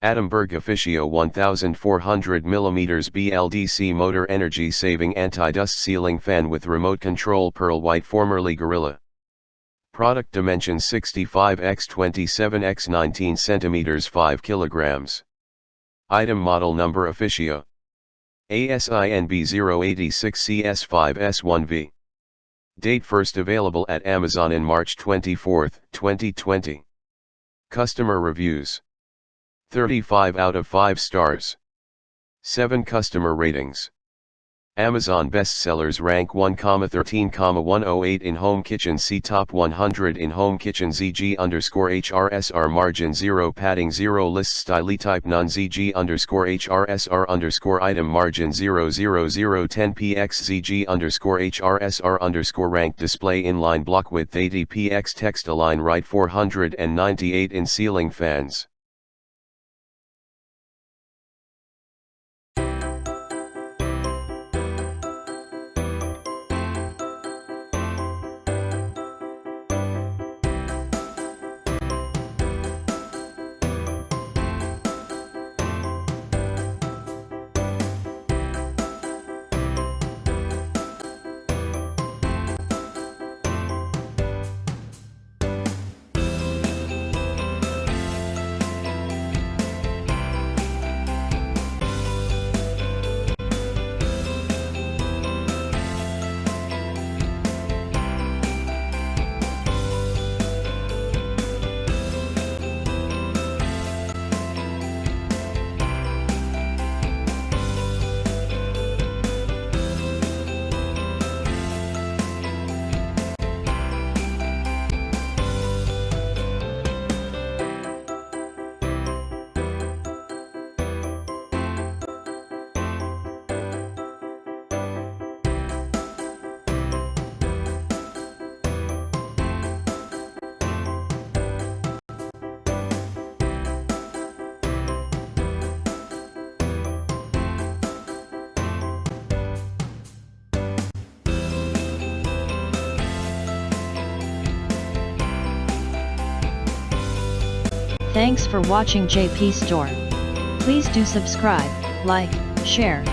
Atomberg Efficio 1400mm BLDC motor energy-saving anti-dust ceiling fan with remote control, pearl white, formerly Gorilla. Product dimensions 65 x 27 x 19 cm 5 kg. Item model number Efficio ASIN B086CS5S1V. Date first available at Amazon in March 24, 2020. Customer reviews: 35 out of 5 stars. 7 customer ratings. Amazon bestsellers rank 1,13,108 in home kitchen. See top 100 in home kitchen. ZG_HRSR margin 0 padding 0 list style type none. ZG_HRSR_ item margin 00010 px ZG_HRSR_ rank display inline block width 80 px text align right 498 in ceiling fans. Thanks for watching JP Store. Please do subscribe, like, share,